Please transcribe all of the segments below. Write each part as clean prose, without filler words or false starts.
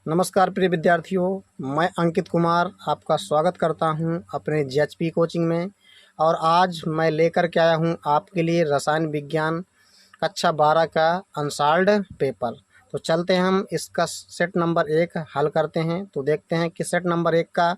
नमस्कार प्रिय विद्यार्थियों, मैं अंकित कुमार आपका स्वागत करता हूं अपने जीएचपी कोचिंग में। और आज मैं लेकर के आया हूं आपके लिए रसायन विज्ञान कक्षा 12 का अनसॉल्व्ड पेपर। तो चलते हैं हम इसका सेट नंबर 1 हल करते हैं। तो देखते हैं कि सेट नंबर 1 का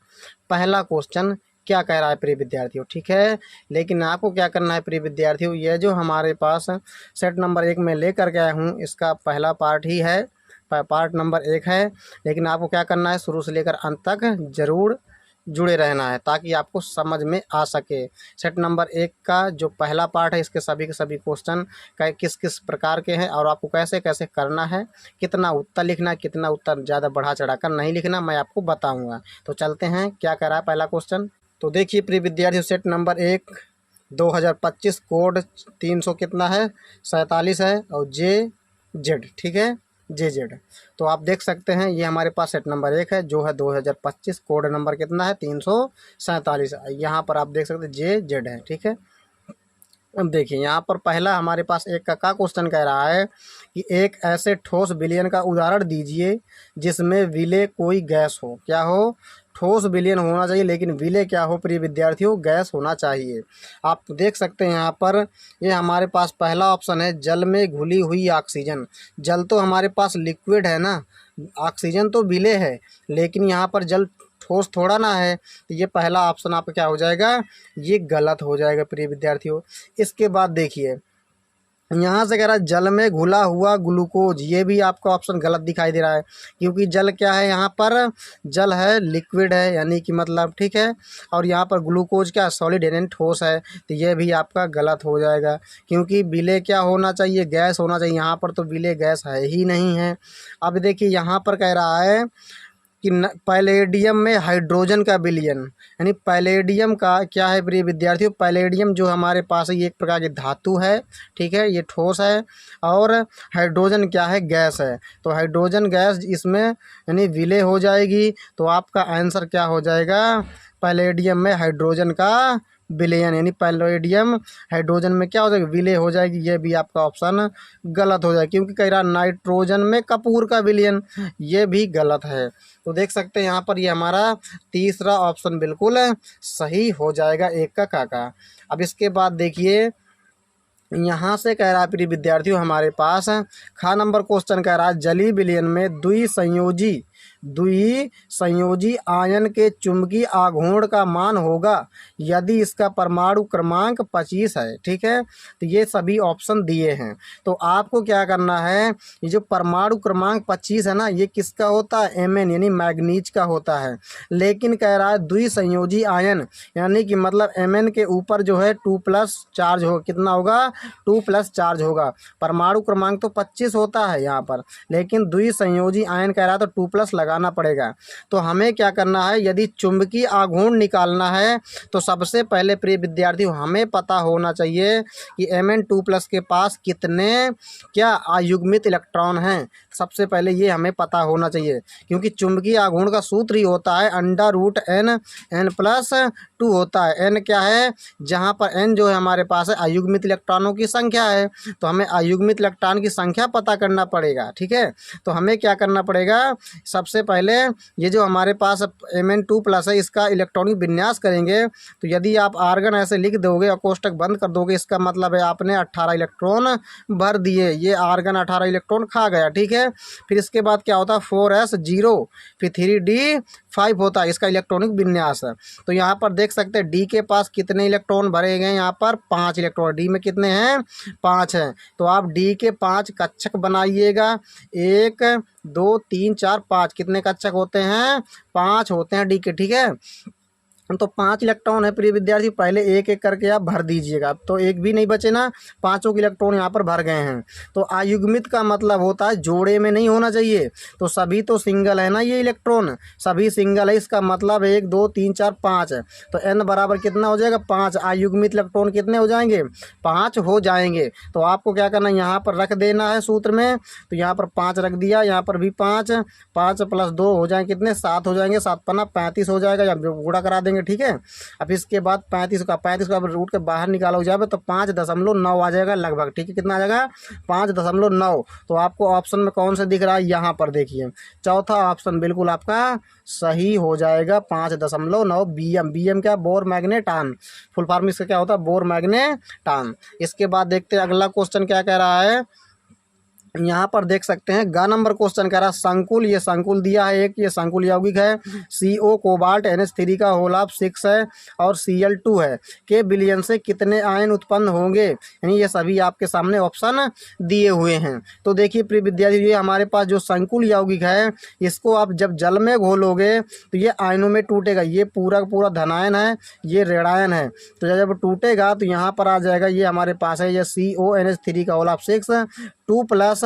पहला क्वेश्चन क्या कह रहा है प्रिय विद्यार्थियों। ठीक है, लेकिन आपको क्या करना है प्रिय विद्यार्थियों, ये जो हमारे पास सेट नंबर 1 में लेकर के आया हूँ इसका पहला पार्ट ही है, पार्ट नंबर 1 है। लेकिन आपको क्या करना है, शुरू से लेकर अंत तक जरूर जुड़े रहना है ताकि आपको समझ में आ सके। सेट नंबर 1 का जो पहला पार्ट है इसके सभी के सभी क्वेश्चन किस किस प्रकार के हैं और आपको कैसे कैसे करना है, कितना उत्तर लिखना है, कितना उत्तर ज़्यादा बढ़ा चढ़ाकर नहीं लिखना, मैं आपको बताऊंगा। तो चलते हैं, क्या कह रहा है पहला क्वेश्चन। तो देखिए प्रिय विद्यार्थियों, सेट नंबर 1 2025 कोड 300 कितना है, 47 है और JZ, ठीक है, JZ। तो आप देख सकते हैं ये हमारे पास सेट नंबर 1 है जो है 2025, कोड नंबर कितना है 347। यहाँ पर आप देख सकते हैं JZ है, ठीक है। अब देखिए यहाँ पर पहला हमारे पास एक का क्वेश्चन कह रहा है कि एक ऐसे ठोस विलयन का उदाहरण दीजिए जिसमें विलेय कोई गैस हो। क्या हो? ठोस विलयन होना चाहिए, लेकिन विलेय क्या हो प्रिय विद्यार्थियों, गैस होना चाहिए। आप देख सकते हैं यहाँ पर ये हमारे पास पहला ऑप्शन है, जल में घुली हुई ऑक्सीजन। जल तो हमारे पास लिक्विड है ना, ऑक्सीजन तो विलेय है, लेकिन यहाँ पर जल ठोस थोड़ा ना है। तो ये पहला ऑप्शन आपका क्या हो जाएगा, ये गलत हो जाएगा प्रिय विद्यार्थियों। इसके बाद देखिए यहाँ से कह रहा है जल में घुला हुआ ग्लूकोज, ये भी आपका ऑप्शन गलत दिखाई दे रहा है, क्योंकि जल क्या है, यहाँ पर जल है, लिक्विड है, यानी कि मतलब ठीक है। और यहाँ पर ग्लूकोज क्या, सॉलिड यानी ठोस है, तो ये भी आपका गलत हो जाएगा, क्योंकि विलेय क्या होना चाहिए, गैस होना चाहिए। यहाँ पर तो विलेय गैस है ही नहीं है। अब देखिए यहाँ पर कह रहा है कि पैलेडियम में हाइड्रोजन का विलयन, यानी पैलेडियम का क्या है प्रिय विद्यार्थियों, पैलेडियम जो हमारे पास है ये एक प्रकार की धातु है, ठीक है, ये ठोस है। और हाइड्रोजन क्या है, गैस है। तो हाइड्रोजन गैस इसमें यानी विलय हो जाएगी। तो आपका आंसर क्या हो जाएगा, पैलेडियम में हाइड्रोजन का विलयन, यानी पैलेडियम हाइड्रोजन में क्या हो जाएगी, विलय हो जाएगी। ये भी आपका ऑप्शन गलत हो जाएगा, क्योंकि कह रहा नाइट्रोजन में कपूर का विलयन, ये भी गलत है। तो देख सकते हैं यहाँ पर ये हमारा तीसरा ऑप्शन बिल्कुल सही हो जाएगा, एक का काका। अब इसके बाद देखिए यहाँ से कह रहा है प्रिय विद्यार्थियों हमारे पास खा नंबर क्वेश्चन कह रहा है जलीय विलयन में द्विसंयोजी आयन के चुंबकीय आघूर्ण का मान होगा यदि इसका परमाणु क्रमांक 25 है, ठीक है। तो ये सभी ऑप्शन दिए हैं। तो आपको क्या करना है, ये जो परमाणु क्रमांक 25 है ना, ये किसका होता है, Mn यानी मैग्नीज का होता है। लेकिन कह रहा है द्विसंयोजी आयन, यानी कि मतलब Mn के ऊपर जो है 2+ चार्ज हो, कितना होगा, 2+ चार्ज होगा। परमाणु क्रमांक तो 25 होता है यहाँ पर, लेकिन द्विसंयोजी आयन कह रहा है तो 2+ लगाना पड़ेगा। तो हमें क्या करना है, यदि चुंबकीय आघूर्ण निकालना है तो सबसे पहले प्रिय विद्यार्थियों हमें पता होना चाहिए कि Mn2+ के पास कितने क्या अयुग्मित इलेक्ट्रॉन हैं। सबसे पहले ये हमें पता होना चाहिए, क्योंकि चुंबकीय आघूर्ण का सूत्र ही होता है √n, n+2 होता है। n क्या है, जहाँ पर n जो है हमारे पास है अयुग्मित इलेक्ट्रॉनों की संख्या है, तो हमें अयुग्मित इलेक्ट्रॉन की संख्या पता करना पड़ेगा, ठीक है। तो हमें क्या करना पड़ेगा, सबसे पहले ये जो हमारे पास Mn2+ है इसका इलेक्ट्रॉनिक विन्यास करेंगे। तो यदि आप आर्गन ऐसे लिख दोगे और कोष्टक बंद कर दोगे, इसका मतलब है आपने 18 इलेक्ट्रॉन भर दिए, ये आर्गन 18 इलेक्ट्रॉन खा गया, ठीक है। फिर इसके बाद क्या होता है, 4s0, फिर 3d5 होता है इसका इलेक्ट्रॉनिक विन्यास है। तो यहाँ पर देख सकते हैं डी के पास कितने इलेक्ट्रॉन भरे गए, यहाँ पर 5 इलेक्ट्रॉन, डी में कितने हैं, 5 हैं। तो आप डी के 5 कक्षक बनाइएगा, 1 2 3 4 5, कितने कक्षक होते हैं, 5 होते हैं डी के, ठीक है। तो 5 इलेक्ट्रॉन है प्रिय विद्यार्थी, पहले एक एक करके आप भर दीजिएगा, तो एक भी नहीं बचे ना, पांचों के इलेक्ट्रॉन यहाँ पर भर गए हैं। तो अयुग्मित का मतलब होता है जोड़े में नहीं होना चाहिए, तो सभी तो सिंगल है ना, ये इलेक्ट्रॉन सभी सिंगल है, इसका मतलब 1 2 3 4 5 है। तो n बराबर कितना हो जाएगा, 5। अयुग्मित इलेक्ट्रॉन कितने हो जाएंगे, 5 हो जाएंगे। तो आपको क्या करना है, यहाँ पर रख देना है सूत्र में, तो यहाँ पर 5 रख दिया, यहाँ पर भी 5, 5 + 2 हो जाएंगे कितने, 7 हो जाएंगे, 7 × 5 = 35 हो जाएगा, या गुणा करा देंगे देंगे, ठीक है। अब इसके बाद 35 का रूट के बाहर निकाला हो जाएगा तो 5.9 आ जाएगा लगभग, ठीक है। कितना आ जाएगा? 5.9। तो आपको ऑप्शन में कौन सा दिख रहा है? यहाँ पर देखिए, चौथा ऑप्शन बिल्कुल आपका सही हो जाएगा, 5.9 BM। BM क्या? बोर मैग्नेटान, फुल फॉर्म इसका क्या होता है? बोर मैग्नेटान। इसके बाद देखते हैं अगला क्वेश्चन क्या कह रहा है। यहाँ पर देख सकते हैं ग नंबर क्वेश्चन कह रहा है संकुल, ये संकुल दिया है एक, ये संकुल यौगिक है। CO कोबाल्ट NH3 का होल ऑफ 6 है और Cl2 है। के विलयन से कितने आयन उत्पन्न होंगे? यानी ये सभी आपके सामने ऑप्शन दिए हुए हैं। तो देखिए प्रिय विद्यार्थी, ये हमारे पास जो संकुल यौगिक है, इसको आप जब जल में घोलोगे तो ये आयनों में टूटेगा। ये पूरा का पूरा धनायन है, ये ऋणायन है। तो जब टूटेगा तो यहाँ पर आ जाएगा, ये हमारे पास है ये CONH3 का whole of 6 2 plus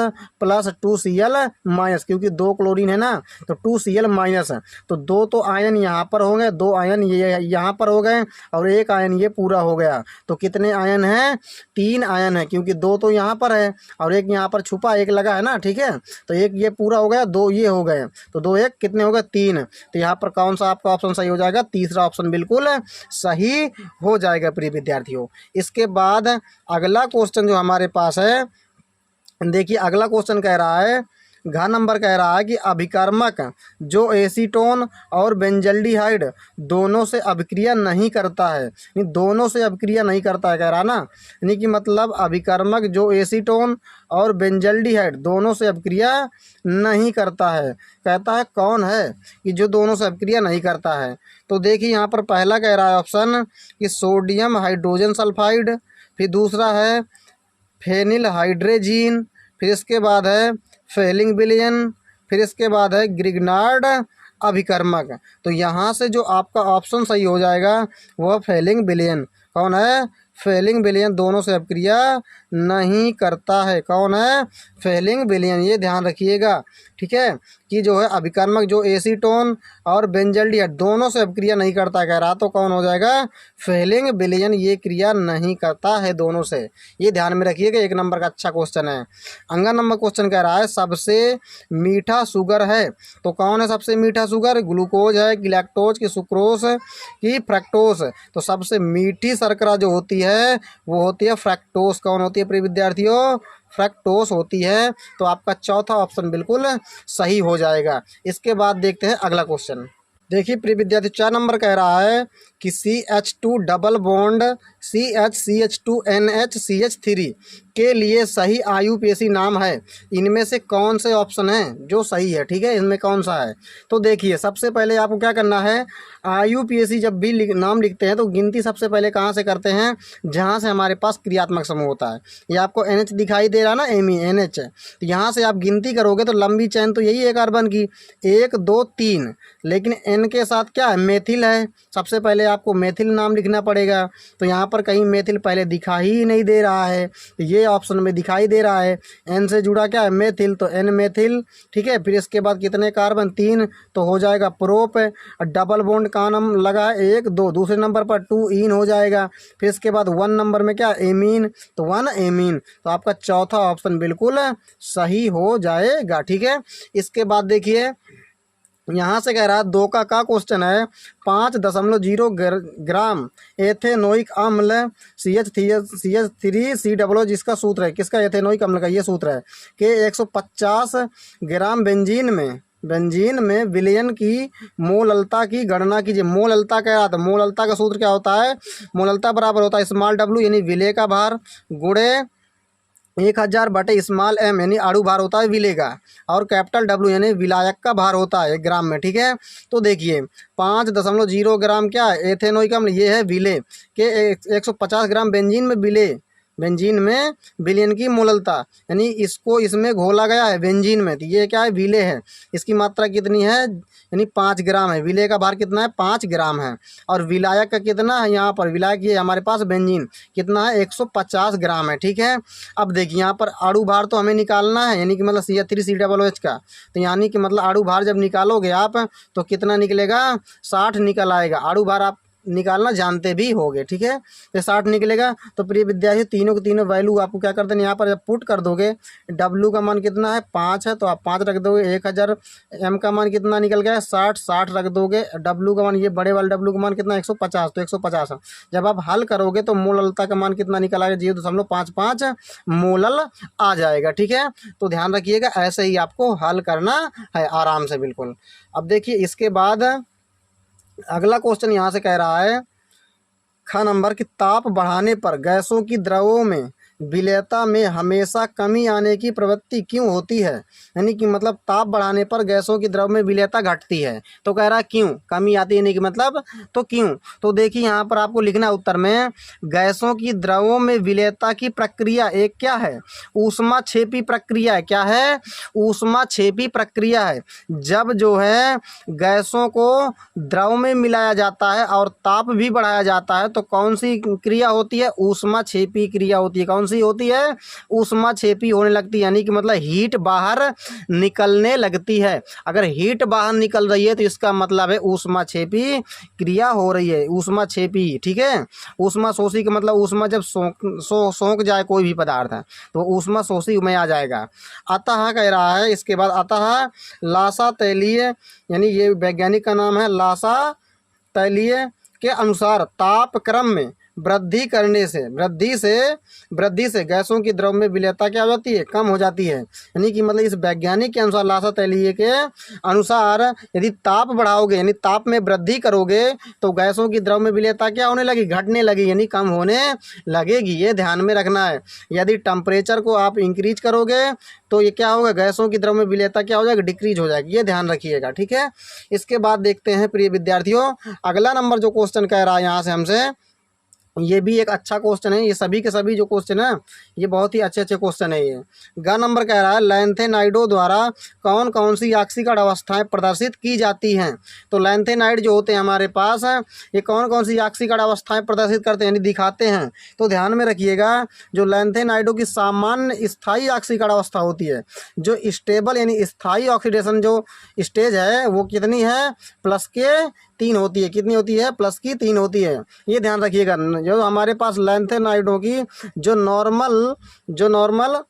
2Cl minus, क्योंकि 2 क्लोरीन है ना, तो 2Cl माइनस है। तो 2 तो आयन यहाँ पर हो गए, 2 आयन ये यहाँ पर हो गए और 1 आयन ये पूरा हो गया। तो कितने आयन हैं? 3 आयन है, क्योंकि 2 तो यहाँ पर है और 1 यहाँ पर छुपा 1 लगा है ना, ठीक है। तो 1 ये पूरा हो गया, 2 ये हो गए, तो 2 1 कितने हो गए? 3। तो यहाँ पर कौन सा आपका ऑप्शन सही हो जाएगा? तीसरा ऑप्शन बिल्कुल सही हो जाएगा प्रिय विद्यार्थियों। इसके बाद अगला क्वेश्चन जो हमारे पास है, देखिए अगला क्वेश्चन कह रहा है, घ नंबर कह रहा है कि अभिकर्मक जो एसीटोन और बेंजल्डिहाइड दोनों से अभिक्रिया नहीं करता है, यानी दोनों से अभिक्रिया नहीं करता है कह रहा ना, यानी कि मतलब अभिकर्मक जो एसीटोन और बेंजल्डिहाइड दोनों से अभिक्रिया नहीं करता है, कहता है कौन है कि जो दोनों से अभिक्रिया नहीं करता है। तो देखिए यहाँ पर पहला कह रहा है ऑप्शन कि सोडियम हाइड्रोजन सल्फाइड, फिर दूसरा है फेनिल हाइड्रेजीन, फिर इसके बाद है फेलिंग विलयन, फिर इसके बाद है ग्रिग्नार्ड अभिकर्मक। तो यहाँ से जो आपका ऑप्शन सही हो जाएगा वह फेलिंग विलयन। कौन है? फेलिंग विलयन दोनों से अभिक्रिया नहीं करता है। कौन है? फेलिंग विलयन। ये ध्यान रखिएगा, ठीक है, कि जो है अभिकर्मक जो एसीटोन और बेंजल्डिहाइड दोनों से अभिक्रिया नहीं करता कह रहा, तो कौन हो जाएगा? फेलिंग विलयन। ये क्रिया नहीं करता है दोनों से, ये ध्यान में रखिएगा। 1 नंबर का अच्छा क्वेश्चन है। अंगा नंबर क्वेश्चन कह रहा है सबसे मीठा शुगर है, तो कौन है सबसे मीठा शुगर? ग्लूकोज है कि लैक्टोज की सुक्रोज की फ्रक्टोज? तो सबसे मीठी शर्करा जो होती है वो होती है फ्रक्टोज। कौन होती है प्रिय विद्यार्थियों? फ्रक्टोज होती है। तो आपका चौथा ऑप्शन बिल्कुल सही हो जाएगा। इसके बाद देखते हैं अगला क्वेश्चन। देखिए प्रिय विद्यार्थी, 4 नंबर कह रहा है कि CH2 double bond CH2NH CH3 के लिए सही IUPAC नाम है, इनमें से कौन से ऑप्शन है जो सही है? ठीक है, इनमें कौन सा है? तो देखिए सबसे पहले आपको क्या करना है, IUPAC जब भी नाम लिखते हैं तो गिनती सबसे पहले कहाँ से करते हैं? जहाँ से हमारे पास क्रियात्मक समूह होता है। ये आपको NH दिखाई दे रहा ना, NH, तो यहाँ से आप गिनती करोगे तो लंबी चैन तो यही है कार्बन की, 1 2 3, लेकिन N के साथ क्या है? मेथिल है। सबसे पहले आपको मेथिल नाम लिखना पड़ेगा। तो यहाँ पर कहीं मेथिल पहले दिखाई ही नहीं दे रहा है, तो ये ऑप्शन में दिखाई दे रहा है। N से जुड़ा क्या है? मेथिल, तो N मेथिल, ठीक है। फिर इसके बाद कितने कार्बन? 3, तो हो जाएगा प्रोप। डबल बॉन्ड का नाम लगा है 1 2, दूसरे नंबर पर 2 इन हो जाएगा। फिर इसके बाद 1 नंबर में क्या? एमीन, तो 1 एमीन। तो आपका चौथा ऑप्शन बिल्कुल सही हो जाएगा, ठीक है। इसके बाद देखिए यहाँ से कह रहा है 2 का क्वेश्चन है, 5.0 ग्राम एथेनोइक अम्ल CH3COO, जिसका सूत्र है किसका? एथेनोइक अम्ल का ये सूत्र है कि 150 ग्राम बेंजीन में विलयन की मोललता की गणना कीजिए। मोललता कह रहा था, मोललता का सूत्र क्या होता है? मोललता बराबर होता है स्मॉल w यानी विलय का भार गुणे 1000 बटे स्मॉल m यानी अणु भार होता है विलय का, और कैपिटल W यानी विलायक का भार होता है 1 ग्राम में, ठीक है। तो देखिए 5.0 ग्राम क्या है? एथेनोइक अम्ल, ये है विलय के 150 ग्राम बेंजीन में विलयन की मोललता, यानी इसको इसमें घोला गया है बेंजीन में, तो ये क्या है? विलय है। इसकी मात्रा कितनी है? यानी 5 ग्राम है। विलय का भार कितना है? 5 ग्राम है। और विलायक का कितना है? यहाँ पर विलायक ये हमारे पास बेंजीन कितना है? 150 ग्राम है, ठीक है। अब देखिए यहाँ पर अणु भार तो हमें निकालना है, यानी कि मतलब CH3COOH का, तो यानी कि मतलब अणु भार जब निकालोगे आप तो कितना निकलेगा? 60 निकल आएगा। अणु भार आप निकालना जानते भी होगे। ठीक है, तो 60 निकलेगा। तो प्रिय विद्यार्थी तीनों के तीनों वैल्यू आपको क्या कर देना, यहाँ पर जब पुट कर दोगे, डब्लू का मान कितना है 5 है, तो आप 5 रख दोगे। 1000 एम का मान कितना निकल गया 60 रख दोगे। डब्लू का मान, ये बड़े वाले डब्लू का मान कितना 150, तो 150 जब आप हल करोगे तो मोललता का मान कितना निकल आएगा 0.55 मोलल आ जाएगा। ठीक है, तो ध्यान रखिएगा, ऐसे ही आपको हल करना है आराम से बिल्कुल। अब देखिए इसके बाद अगला क्वेश्चन यहाँ से कह रहा है ख नंबर कि ताप बढ़ाने पर गैसों की द्रवों में विलेयता में हमेशा कमी आने की प्रवृत्ति क्यों होती है। यानी कि मतलब ताप बढ़ाने पर गैसों की द्रव में विलेयता घटती है, तो कह रहा है क्यों कमी आती है, यानी कि मतलब तो क्यों। तो देखिए यहाँ पर आपको लिखना है उत्तर में, गैसों की द्रवों में विलेयता की प्रक्रिया एक क्या है, ऊष्माक्षेपी प्रक्रिया है। क्या है, ऊष्माक्षेपी प्रक्रिया है। जब जो है गैसों को द्रव में मिलाया जाता है और ताप भी बढ़ाया जाता है, तो कौन सी क्रिया होती है, ऊष्माक्षेपी क्रिया होती है। कौन सी होती है, ऊष्माक्षेपी होने लगती है, यानी कि मतलब हीट बाहर निकलने लगती है। अगर हीट बाहर निकल रही है तो इसका मतलब है ऊष्माक्षेपी क्रिया हो रही है, ऊष्माक्षेपी। ठीक है, ऊष्मा शोषी का मतलब ऊष्मा जब सोख जाए कोई भी पदार्थ है तो ऊष्मा शोषी में आ जाएगा। अतः कह रहा है इसके बाद, अतः लासा तैलीय, यानी ये वैज्ञानिक का नाम है, लासा तैलीय के अनुसार ताप क्रम में वृद्धि करने से वृद्धि से गैसों की द्रव में विलेयता क्या हो जाती है, कम हो जाती है। यानी कि मतलब इस वैज्ञानिक के अनुसार, लासा तैलीय के अनुसार, यदि ताप बढ़ाओगे यानी ताप में वृद्धि करोगे तो गैसों की द्रव में विलेयता क्या होने लगी, घटने लगी, यानी कम होने लगेगी। ये ध्यान में रखना है। यदि टेम्परेचर को आप इंक्रीज करोगे तो ये क्या होगा, गैसों की द्रव में विलेयता क्या हो जाएगी, डिक्रीज हो जाएगी। ये ध्यान रखिएगा। ठीक है, इसके बाद देखते हैं प्रिय विद्यार्थियों अगला नंबर जो क्वेश्चन कह रहा है यहाँ से हमसे, ये भी एक अच्छा क्वेश्चन है। ये सभी के सभी जो क्वेश्चन है ये बहुत ही अच्छे क्वेश्चन है। ये ग नंबर कह रहा है लैंथेनाइडों द्वारा कौन कौन सी ऑक्सीकरण अवस्थाएं प्रदर्शित की जाती हैं। तो लैंथेनाइड जो होते हैं हमारे पास हैं, ये कौन कौन सी ऑक्सीकरण अवस्थाएं प्रदर्शित करते हैं, यानी दिखाते हैं। तो ध्यान में रखिएगा, जो लैंथेनाइडों की सामान्य स्थायी ऑक्सीकरण अवस्था होती है, जो स्टेबल यानी स्थायी ऑक्सीडेशन जो स्टेज है वो कितनी है, +3 होती है। कितनी होती है, +3 होती है। ये ध्यान रखिएगा। जो हमारे पास लैंथेनाइडों की जो नॉर्मल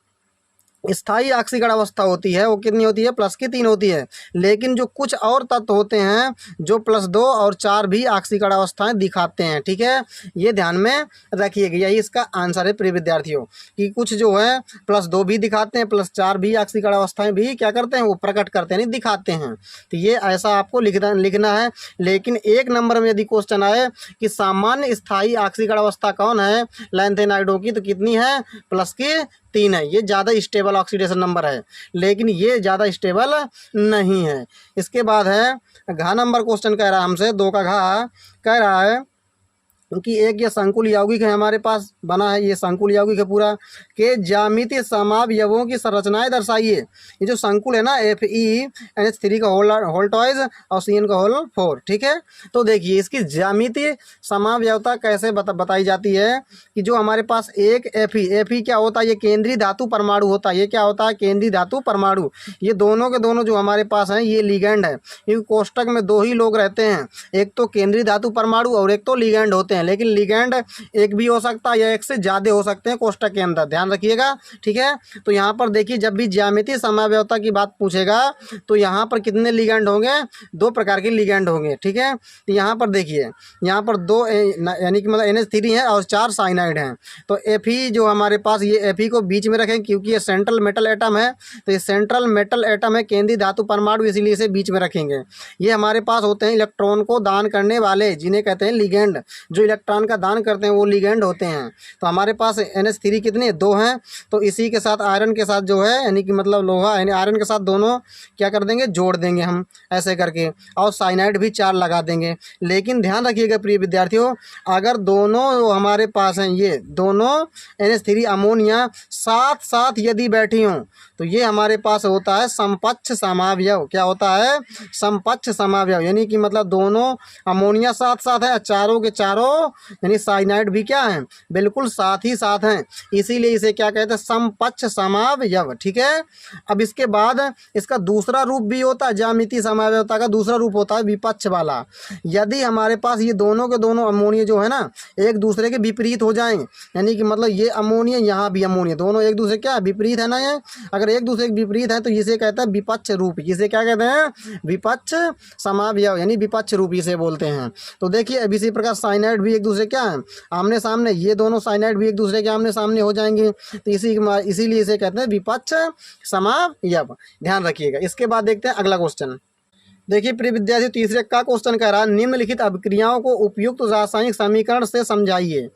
स्थायी ऑक्सीकरण अवस्था होती है वो कितनी होती है, +3 होती है। लेकिन जो कुछ और तत्व होते हैं जो +2 और 4 भी ऑक्सीकरण अवस्थाएं दिखाते हैं। ठीक है, ये ध्यान में रखिएगा। यही इसका आंसर है प्रिय विद्यार्थियों, कि कुछ जो है +2 भी दिखाते हैं, +4 भी ऑक्सीकरण अवस्थाएं भी क्या करते हैं, वो प्रकट करते हैं, नहीं दिखाते हैं। तो ये ऐसा आपको लिखना है। लेकिन एक नंबर में यदि क्वेश्चन आए कि सामान्य स्थायी ऑक्सीकरण अवस्था कौन है लैंथेनाइडों की, तो कितनी है, +3 है। ये ज़्यादा स्टेबल ऑक्सीडेशन नंबर है, लेकिन ये ज़्यादा स्टेबल नहीं है। इसके बाद है घ नंबर क्वेश्चन कह रहा है हमसे, 2 का घ कह रहा है क्योंकि एक ये संकुल यौगिक है हमारे पास बना है, ये संकुल यौगिक है पूरा, के ज्यामितीय समावयवों की संरचनाएं दर्शाइए। ये जो संकुल है ना, FeNH3 का होल्टॉइज और Cn का होल 4। ठीक है, तो देखिए इसकी ज्यामितीय समावयवता कैसे बताई जाती है कि जो हमारे पास एक Fe क्या होता है, ये केंद्रीय धातु परमाणु होता है। ये क्या होता है, केंद्रीय धातु परमाणु। ये दोनों के दोनों जो हमारे पास हैं ये लिगैंड है, क्योंकि कोष्टक में 2 ही लोग रहते हैं, एक तो केंद्रीय धातु परमाणु और एक तो लिगैंड होते हैं। लेकिन लिगैंड एक भी हो सकता है या एक से ज़्यादा हो सकते हैं कोष्टक के अंदर, ध्यान रखिएगा। ठीक है, तो यहाँ पर देखिए जब भी ज्यामितीय समावयवता की बात पूछेगा तो यहाँ पर कितने लिगैंड होंगे, 2 प्रकार के लिगैंड होंगे। ठीक है, तो यहाँ पर देखिए, यहाँ पर 2 यानी कि मतलब NH3 है और 4 साइनाइड हैं। तो Fe जो हमारे पास, ये Fe को बीच में रखें क्योंकि ये सेंट्रल मेटल एटम है, तो ये सेंट्रल मेटल एटम है, केंद्रीय धातु परमाणु, इसीलिए इसे बीच में रखेंगे। ये हमारे पास होते हैं इलेक्ट्रॉन को दान करने वाले, जिन्हें कहते हैं लिगैंड। जो इलेक्ट्रॉन का दान करते हैं वो लिगैंड होते हैं। तो हमारे पास NH3 कितने, 2 हैं। तो इसी के साथ आयरन के साथ जो है, यानी कि मतलब लोहा यानी आयरन के साथ दोनों क्या कर देंगे, जोड़ देंगे हम ऐसे करके, और साइनाइड भी 4 लगा देंगे। लेकिन ध्यान रखिएगा प्रिय विद्यार्थियों, अगर दोनों हमारे पास हैं, ये दोनों NH3 अमोनिया साथ साथ यदि बैठी हों तो ये हमारे पास होता है समपक्ष समावयव। क्या होता है, समपक्ष समावयव, यानी कि मतलब दोनों अमोनिया साथ साथ है, चारों के चारों यानी साइनाइड भी क्या है, बिल्कुल साथ ही साथ हैं, इसीलिए इसे क्या कहते हैं, समपक्ष समावयव। ठीक है। अब इसके बाद इसका दूसरा रूप भी होता है, ज्यामितीय समावयवता का दूसरा रूप होता है विपक्ष वाला। यदि हमारे पास ये दोनों के दोनों अमोनिया जो है ना एक दूसरे के विपरीत हो जाएं, यानी कि मतलब ये अमोनिया यहाँ भी अमोनिया, दोनों एक दूसरे क्या विपरीत है ना, ये अगर एक दूसरे के विपरीत है तो इसे कहता है विपक्ष रूप। इसे क्या कहते हैं, विपक्ष समावयव, यानी विपक्ष रूप इसे बोलते हैं। तो देखिए अब इसी प्रकार साइनाइड भी एक दूसरे क्या है, आमने सामने, ये दोनों साइनाइड भी एक दूसरे के आमने सामने हो जाएंगे, तो इसीलिए इसे कहते हैं विपक्ष समावयव। ध्यान रखिएगा। इसके बाद देखते हैं अगला क्वेश्चन। देखिए प्रिय विद्यार्थी, तीसरे का क्वेश्चन कह रहा है निम्नलिखित अभिक्रियाओं को उपयुक्त रासायनिक समीकरण से समझाइए।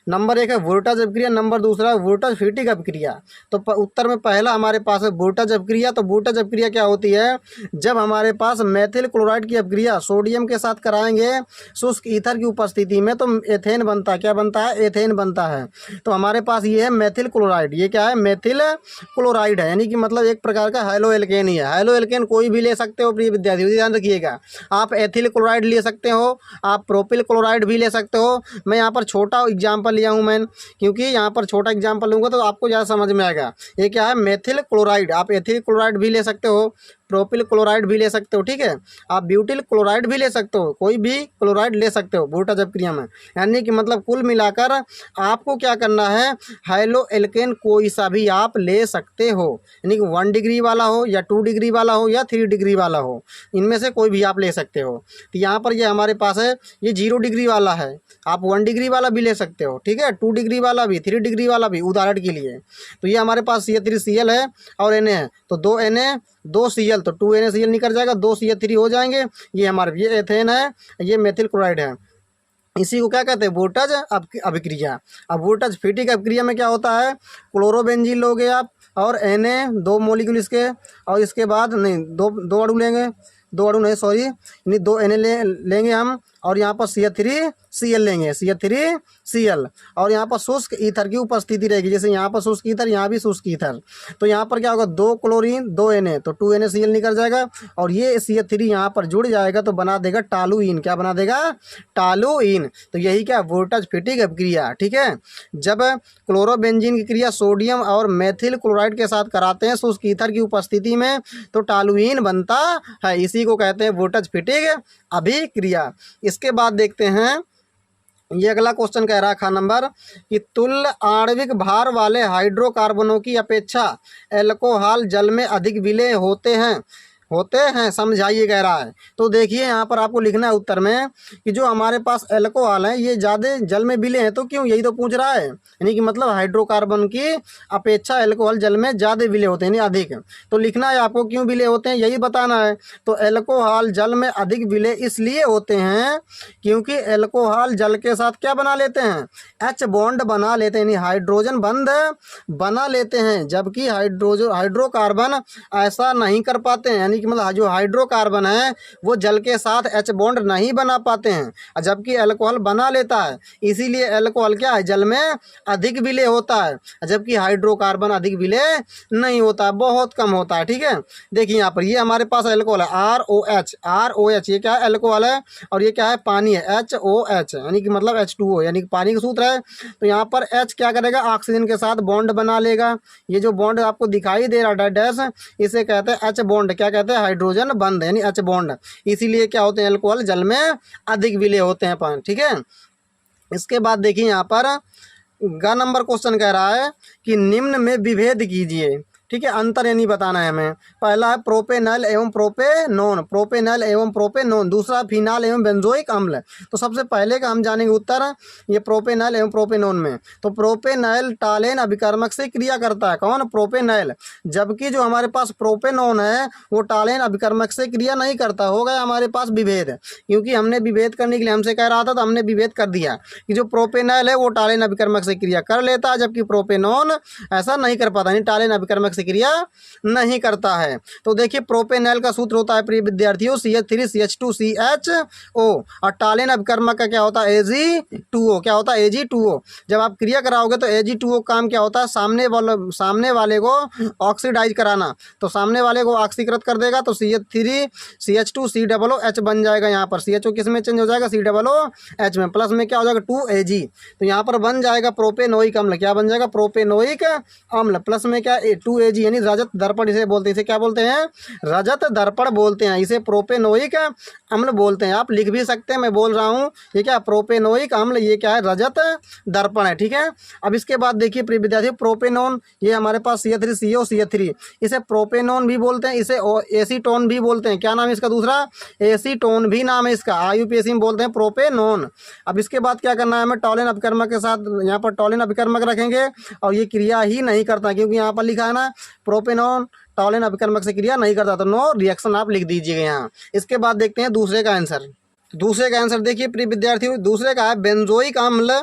नंबर 1 है वोल्टाज अभिक्रिया, नंबर दूसरा है वोल्टाज फिटिक अभिक्रिया। तो उत्तर में पहला हमारे पास है वोल्टाज अभिक्रिया। तो वोल्टाज अभिक्रिया क्या होती है, जब हमारे पास मेथिल क्लोराइड की अभिक्रिया सोडियम के साथ कराएंगे शुष्क ईथर की उपस्थिति में, तो एथेन बनता है। क्या बनता है, एथेन बनता है। तो हमारे पास ये है मेथिल क्लोराइड, ये क्या है, मेथिल क्लोराइड है, यानी कि मतलब एक प्रकार का हैलो एल्केन ही है। हैलो एल्केन कोई भी ले सकते हो प्रिय विद्यार्थी, ध्यान रखिएगा। आप एथिल क्लोराइड ले सकते हो, आप प्रोपिल क्लोराइड भी ले सकते हो। मैं यहाँ पर छोटा एग्जाम्पल लिया हूँ मैं, क्योंकि यहाँ पर छोटा एग्जाम्पल लूँगा तो आपको ज़्यादा समझ में आएगा। ये क्या है, मेथिल क्लोराइड। आप एथिल क्लोराइड भी ले सकते हो, प्रोपिल क्लोराइड भी ले सकते हो। ठीक है। आप ब्यूटिल क्लोराइड भी ले सकते हो, कोई भी क्लोराइड ले सकते हो वोल्टाज अभिक्रिया में। यानी कि मतलब कुल मिलाकर आपको क्या करना है, हैलो एल्केन कोई सा भी आप ले सकते हो, यानी कि 1 डिग्री वाला हो या 2 डिग्री वाला हो या 3 डिग्री वाला हो, इनमें से कोई भी आप ले सकते हो। तो यहाँ पर ये हमारे पास है, ये 0 डिग्री वाला है, आप 1 डिग्री वाला भी ले सकते हो। ठीक है। 2 डिग्री वाला भी, 3 डिग्री वाला भी, उदाहरण के लिए। तो ये हमारे पास CH3Cl है और Na है, तो 2 Na 2 Cl, तो 2 NaCl निकल जाएगा, 2 CH3 हो जाएंगे। ये हमारे, ये एथेन है, ये मेथिल क्लोराइड है। इसी को क्या कहते हैं, वोल्टाज अभिक्रिया। अब वोल्टाज फिटिक अभिक्रिया में क्या होता है, क्लोरोबेंजीन लोगे आप और Na 2 मॉलिक्यूल इसके, और इसके बाद नहीं, दो अणु लेंगे, 2 अणु नहीं सॉरी, यानी 2 Na लेंगे हम, और यहाँ पर CH3Cl लेंगे, CH3Cl, और यहाँ पर शुष्क ईथर की उपस्थिति रहेगी। जैसे यहाँ पर शुष्क ईथर, यहाँ भी शुष्क ईथर, तो यहाँ पर क्या होगा, 2 क्लोरीन 2 Na, तो 2 NaCl निकल जाएगा, और ये CH3 यहाँ पर जुड़ जाएगा तो बना देगा टालुइन। क्या बना देगा, टालुइन। तो यही क्या, वोल्टाज फिटिक अभिक्रिया। ठीक है। जब क्लोरोबेंजीन की क्रिया सोडियम और मेथिल क्लोराइड के साथ कराते हैं शुष्क ईथर की उपस्थिति में, तो टालुइन बनता है, इसी को कहते हैं वोल्टाज फिटिक अभिक्रिया। इसके बाद देखते हैं, ये अगला क्वेश्चन कह रहा है नंबर कि तुल्य आणविक भार वाले हाइड्रोकार्बनों की अपेक्षा एल्कोहल जल में अधिक विलेय होते हैं समझाइए कह रहा है। तो देखिए यहाँ पर आपको लिखना है उत्तर में कि जो हमारे पास एल्कोहल है ये ज़्यादा जल में विलेय हैं, तो क्यों, यही तो पूछ रहा है। यानी कि मतलब हाइड्रोकार्बन की अपेक्षा एल्कोहल जल में ज़्यादा विलेय होते हैं, यानी अधिक। तो लिखना है आपको क्यों विलेय होते हैं, यही बताना है। तो एल्कोहल जल में अधिक विलेय इसलिए होते हैं क्योंकि एल्कोहल जल के साथ क्या बना लेते हैं, H बॉन्ड बना लेते हैं, यानी हाइड्रोजन बंध बना लेते हैं, जबकि हाइड्रोकार्बन ऐसा नहीं कर पाते हैं। यानी कि मतलब जो हाइड्रोकार्बन है वो जल के साथ H बॉन्ड नहीं बना पाते हैं, जबकि अल्कोहल बना लेता है। इसीलिए अल्कोहल क्या है, जल में अधिक विलेय होता है, जबकि हाइड्रोकार्बन अधिक विलेय नहीं होता है, बहुत कम होता है। ठीक है। देखिए यहाँ पर ये हमारे पास अल्कोहल है ROH, ये क्या है, अल्कोहल है, और ये क्या है, पानी है, HOH, यानी कि मतलब H2O, यानी कि पानी का सूत्र है। तो यहाँ पर H क्या करेगा, ऑक्सीजन के साथ बॉन्ड बना लेगा। ये जो बॉन्ड आपको दिखाई दे रहा है डैश, इसे कहते हैं H बॉन्ड। क्या कहते हैं, हाइड्रोजन बंध, यानी H बॉन्ड। इसीलिए क्या होते हैं, अल्कोहल जल में अधिक विलेय होते हैं पानी। ठीक है। इसके बाद देखिए यहाँ पर ग नंबर क्वेश्चन कह रहा है कि निम्न में विभेद कीजिए। ठीक है। अंतर यानी बताना है हमें। पहला है प्रोपेनल एवं प्रोपेनोन, दूसरा फिनाल एवं बेंजोइक अम्ल। तो सबसे पहले का हम जानेंगे उत्तर, ये प्रोपेनल एवं प्रोपेनोन में। तो प्रोपेनल टालेन अभिकर्मक से क्रिया करता है, कौन, प्रोपेनल, जबकि जो हमारे पास प्रोपेनोन है वो टालेन अभिकर्मक से क्रिया नहीं करता। हो गया हमारे पास विभेद, क्योंकि हमने विभेद करने के लिए हमसे कह रहा था तो हमने विभेद कर दिया कि जो प्रोपेनल है वो टालेन अभिकर्मक से क्रिया कर लेता है, जबकि प्रोपेनोन ऐसा नहीं कर पाता, यानी टालेन अभिकर्मक से क्रिया नहीं करता है। तो देखिए प्रोपेनॉल का सूत्र होता है प्रिय विद्यार्थियों CH3CH2CHO और टॉलिन अभिकर्मक का क्या होता है Ag2O। क्या होता है Ag2O। जब आप क्रिया कराओगे तो Ag2O काम क्या होता है, सामने वाले को ऑक्सीडाइज कराना, तो सामने वाले को ऑक्सीकृत कर देगा तो CH3CH2COOH बन जाएगा। यहाँ पर CHO किस में चेंज हो जाएगा COOH में, प्लस में क्या हो जाएगा 2Ag, तो यहाँ पर बन जाएगा प्रोपेनोइक अम्ल। क्या बन जाएगा प्रोपेनोइक अम्ल, प्लस में क्या 2Ag यानी रजत दर्पण इसे बोलते हैं। इसे क्या बोलते हैं रजत दर्पण बोलते हैं, इसे प्रोपेनोइक अम्ल बोलते हैं। आप लिख भी सकते हैं, मैं बोल रहा हूँ ये क्या प्रोपेनोइक अम्ल, ये क्या है रजत दर्पण है। ठीक है, अब इसके बाद देखिए प्रिय विद्यार्थी प्रोपेनोन, ये हमारे पास CH3COCH3, इसे प्रोपेनोन भी बोलते हैं, इसे एसीटोन भी बोलते हैं। क्या नाम है इसका दूसरा एसीटोन भी नाम है इसका, IUPAC में बोलते हैं प्रोपेनोन। अब इसके बाद क्या करना है हमें, टॉलिन अभिकर्मक के साथ यहाँ पर टॉलिन अभिकर्मक रखेंगे और ये क्रिया ही नहीं करता, क्योंकि यहाँ पर लिखा है ना प्रोपेनोन टॉलिन अभिकर्मक से क्रिया नहीं करता, तो नो रिएक्शन आप लिख दीजिएगा यहाँ। इसके बाद देखते हैं दूसरे का आंसर। दूसरे का आंसर देखिए प्रिय विद्यार्थियों, दूसरे का है बेंजोइक अम्ल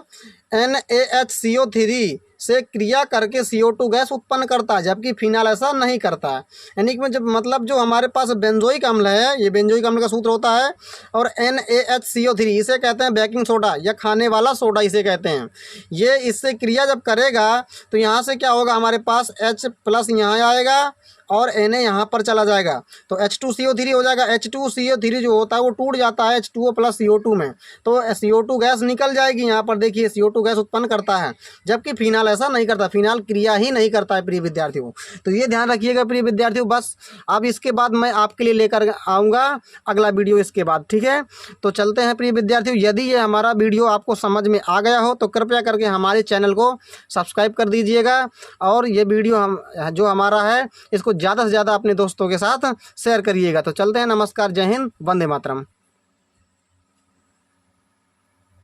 NaHCO3 से क्रिया करके CO2 गैस उत्पन्न करता है, जबकि फिनाल ऐसा नहीं करता है। यानी कि जब मतलब जो हमारे पास बेंजोइक अम्ल है, ये बेंजोइक अम्ल का सूत्र होता है, और NaHCO3 इसे कहते हैं बेकिंग सोडा या खाने वाला सोडा इसे कहते हैं। ये इससे क्रिया जब करेगा तो यहाँ से क्या होगा, हमारे पास H+ यहाँ आएगा और Na यहाँ पर चला जाएगा, तो H2CO3 हो जाएगा। H2CO3 जो होता है वो टूट जाता है H2O + CO2 में, तो CO2 गैस निकल जाएगी। यहाँ पर देखिए CO2 गैस उत्पन्न करता है, जबकि फिनाल ऐसा नहीं करता, फिनाल क्रिया ही नहीं करता है प्रिय विद्यार्थियों। तो ये ध्यान रखिएगा प्रिय विद्यार्थियों। बस अब इसके बाद मैं आपके लिए लेकर आऊँगा अगला वीडियो इसके बाद। ठीक है, तो चलते हैं प्रिय विद्यार्थियों। यदि ये हमारा वीडियो आपको समझ में आ गया हो तो कृपया करके हमारे चैनल को सब्सक्राइब कर दीजिएगा, और ये वीडियो जो हमारा है इसको ज़्यादा से ज़्यादा अपने दोस्तों के साथ शेयर करिएगा। तो चलते हैं, नमस्कार, जय हिंद, वंदे मातरम।